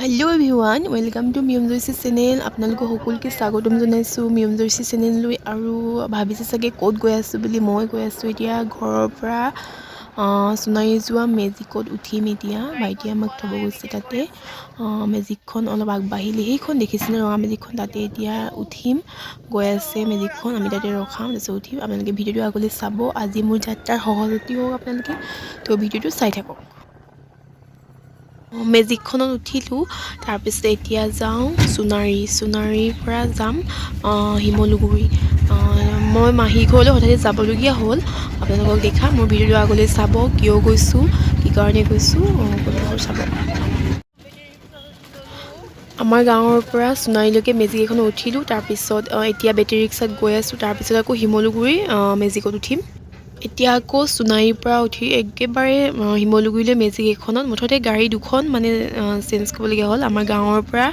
hello' everyone welcome to মিউম জয়সী channel আপোনালোকক সকলোকে স্বাগতম জনাইছোঁ মিউম জয়সী চেনেললৈ আৰু ভাবিছে চাগে ক'ত গৈ আছোঁ বুলি মই গৈ আছোঁ এতিয়া ঘৰৰ পৰা সোণাৰী যোৱা মেজিকত উঠিম এতিয়া ভাইটিয়ে আমাক থ'ব গৈছে তাতে মেজিকখন অলপ আগবাঢ়িলে সেইখন দেখিছিলে ৰঙা মেজিকখন তাতে এতিয়া উঠিম গৈ আছে মেজিকখন আমি তাতে ৰখাম তাৰপিছত উঠিম আপোনালোকে ভিডিঅ'টো আগলৈ চাব আজি মোৰ যাত্ৰাৰ সহজতি হওক আপোনালোকে তো ভিডিঅ'টো চাই থাকক মেজিকখনত উঠিলোঁ তাৰপিছত এতিয়া যাওঁ সোণাৰীৰ পৰা যাম শিমলুগুৰি মই মাহী ঘৰলৈ হঠাতে যাবলগীয়া হ'ল আপোনালোকক দেখা মোৰ ভিডিঅ'টো আগলৈ চাব কিয় গৈছোঁ কি কাৰণে গৈছোঁ সকলোবোৰ চাব আমাৰ গাঁৱৰ পৰা সোণাৰীলৈকে মেজিক এখনত উঠিলোঁ তাৰপিছত এতিয়া বেটেৰী ৰিক্সাত গৈ আছোঁ তাৰপিছত আকৌ শিমলুগুৰি মেজিকত উঠিম এতিয়া আকৌ সোণাৰীৰ পৰা উঠি একেবাৰে শিমলুগুৰিলৈ মেজিক এখনত মুঠতে গাড়ী দুখন মানে চেঞ্জ কৰিবলগীয়া হ'ল আমাৰ গাঁৱৰ পৰা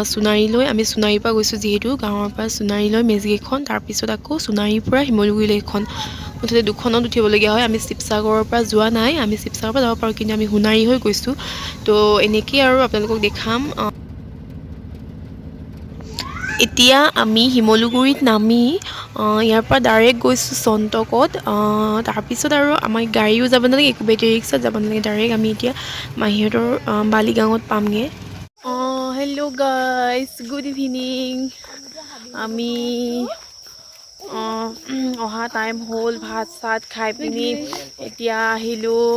সোণাৰীলৈ আমি সোণাৰীৰ পৰা গৈছোঁ যিহেতু গাঁৱৰ পৰা সোণাৰীলৈ মেজিক এখন তাৰপিছত আকৌ সোণাৰীৰ পৰা শিমলুগুৰিলৈ এখন মুঠতে দুখনত উঠিবলগীয়া হয় আমি শিৱসাগৰৰ পৰা যোৱা নাই আমি শিৱসাগৰৰ পৰা যাব পাৰোঁ কিন্তু আমি সোণাৰী হৈ গৈছোঁ তো এনেকেই আৰু আপোনালোকক দেখাম এতিয়া আমি শিমলুগুৰিত নামি ইয়াৰ পৰা ডাইৰেক্ট গৈছোঁ চন্তকত তাৰপিছত আৰু আমাৰ গাড়ীও যাব নালাগে একো বেটেৰী ৰিক্সাত যাব নালাগে ডাইৰেক্ট আমি এতিয়া মাহীহঁতৰ বালিগাঁৱত পামগৈ হেল্ল' গাইজ গুড ইভিনিং আমি অহা টাইম হ'ল ভাত চাত খাই পিনি এতিয়া আহিলোঁ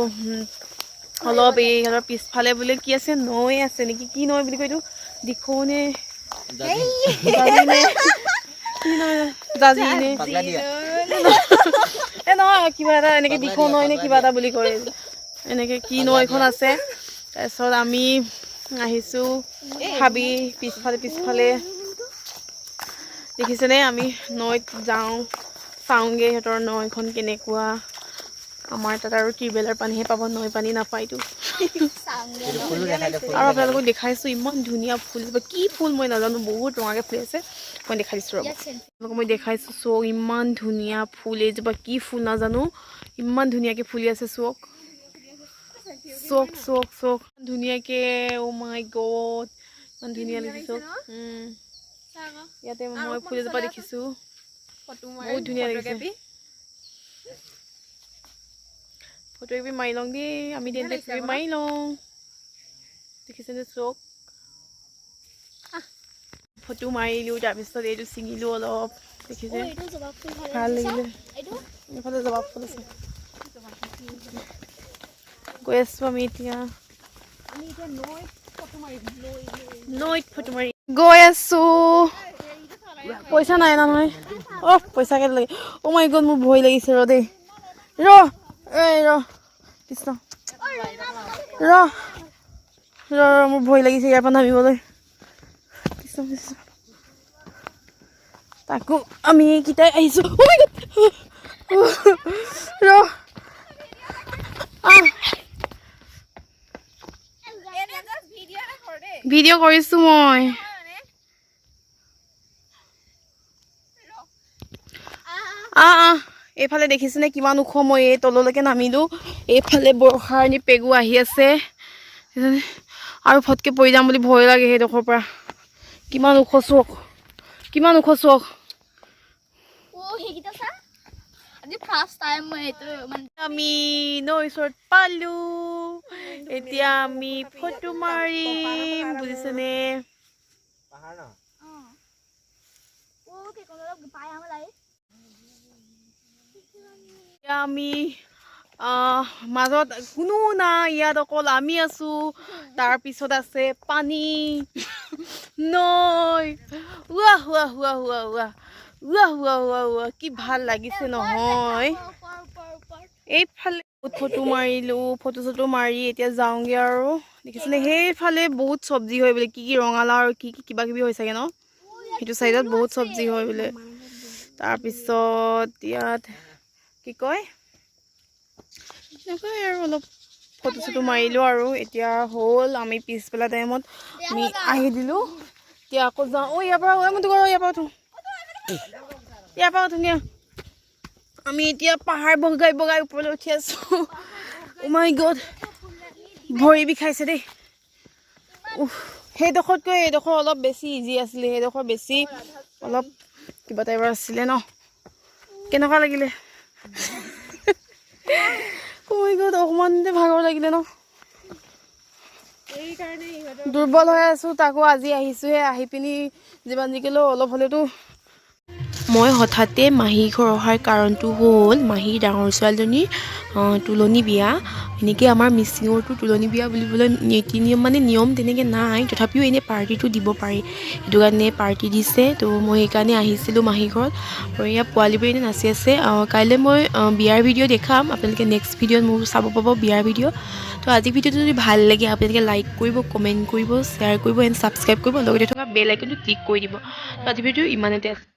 অলপ এই অলপ পিছফালে বোলে কি আছে নৈ আছে নেকি কি নৈ বুলি কয় এইটো দিখৌনে নহয় কিবা এটা এনেকৈ দিখৌ নৈ নে কিবা এটা বুলি কয় এনেকৈ কি নৈখন আছে তাৰপিছত আমি আহিছোঁ হাবি পিছফালে দেখিছেনে আমি নৈত যাওঁ চাওঁগৈ সিহঁতৰ নৈখন কেনেকুৱা আমাৰ তাত আৰু টিউবৱেলৰ পানীহে পাব নৈ পানী নাপায়তো আৰু আপোনালোকক দেখাইছোঁ ইমান ধুনীয়া ফুল কি ফুল মই নাজানো বহুত ৰঙাকৈ ফুলি আছে মই দেখাই দিছোঁ ৰ'ব আপোনালোকক মই দেখাইছোঁ চক ইমান ধুনীয়া ফুল এইজোপা কি ফুল নাজানো ইমান ধুনীয়াকৈ ফুলি আছে চক ধুনীয়াকৈ অ' মাই গড ইমান ধুনীয়া লাগিছে ইয়াতে মই ফুল এজোপা দেখিছোঁ বহুত ধুনীয়া লাগিছে ফটোকপি মাৰি লওঁ দেই আমি তেন্তে মাৰি লওঁ দেখিছেনে চক ফটো মাৰিলোঁ তাৰপিছত এইটো ছিঙিলোঁ অলপ দেখিছে ভাল লাগিলে এইফালে জবাব ফুল আছে গৈ আছোঁ আমি এতিয়া নৈত ফটো মাৰি গৈ আছোঁ পইচা নাই নহয় পইচা কেইটা লাগে অ' মাই গড মোৰ ভয় লাগিছে দেই কৃষ্ণ মোৰ ভয় লাগিছে ইয়াৰ পৰা নামিবলৈ তাকো আমি এইকেইটাই আহিছোঁ ভিডিঅ' কৰিছোঁ মই এইফালে দেখিছেনে কিমান ওখ মই এই তললৈকে নামিলোঁ এইফালে বৰষাৰণী পেগু আহি আছে আৰু ফটকৈ পৰি যাম বুলি ভয় লাগে সেইডোখৰ পৰা কিমান ওখ চক আমি নৈৰ ওচৰত পালোঁ এতিয়া আমি ফটো মাৰিম বুজিছেনে আমি মাজত কোনো নাই ইয়াত অকল আমি আছোঁ তাৰপিছত আছে পানী নৈ কি ভাল লাগিছে নহয় এইফালে ফটো মাৰিলোঁ ফটো চটো মাৰি এতিয়া যাওঁগৈ আৰু দেখিছেনে সেইফালে বহুত চব্জি হয় বোলে কি ৰঙালাও আৰু কি কিবা কিবি হৈ চাগে ন সেইটো চাইডত বহুত চব্জি হয় বোলে তাৰপিছত ইয়াত কি কয় এনেকৈ আৰু অলপ ফটো চটো মাৰিলোঁ আৰু এতিয়া হ'ল আমি পিছবেলা টাইমত আমি আহি দিলোঁ এতিয়া আকৌ যাওঁ ইয়াৰ পৰা ধুনীয়া আমি এতিয়া পাহাৰ বগাই ওপৰলৈ উঠি আছোঁ অ' মাই গড ভৰি বিষাইছে দেই সেইডোখৰতকৈ এইডোখৰ অলপ বেছি ইজি আছিলে সেইডোখৰ বেছি অলপ কিবা টাইপৰ আছিলে ন কেনেকুৱা লাগিলে অকণমানতে ভাগৰ লাগিলে ন দুৰ্বল হৈ আছোঁ তাকো আজি আহিছোঁহে আহি পিনি যিমান যিকেলেও অলপ হ'লেতো মই হঠাতে মাহী ঘৰ অহাৰ কাৰণটো হ'ল মাহীৰ ডাঙৰ ছোৱালীজনীৰ তুলনি বিয়া এনেকৈ আমাৰ মিচিঙৰতো তুলনি বিয়া বুলিবলৈ নীতি নিয়ম মানে নিয়ম তেনেকৈ নাই তথাপিও এনেই পাৰ্টিটো দিব পাৰি সেইটো কাৰণে পাৰ্টি দিছে তো মই সেইকাৰণে আহিছিলোঁ মাহী ঘৰত আৰু এয়া পোৱালীবোৰে এনেই নাচি আছে কাইলৈ মই বিয়াৰ ভিডিঅ' দেখাম আপোনালোকে নেক্সট ভিডিঅ'ত মোৰ চাব পাব বিয়াৰ ভিডিঅ' তো আজি ভিডিঅ'টো যদি ভাল লাগে আপোনালোকে লাইক কৰিব কমেণ্ট কৰিব শ্বেয়াৰ কৰিব এণ্ড ছাবস্ক্ৰাইব কৰিব লগতে থকা বেল আইকনটো ক্লিক কৰি দিব তো আজি ভিডিঅ' ইমানতে আছে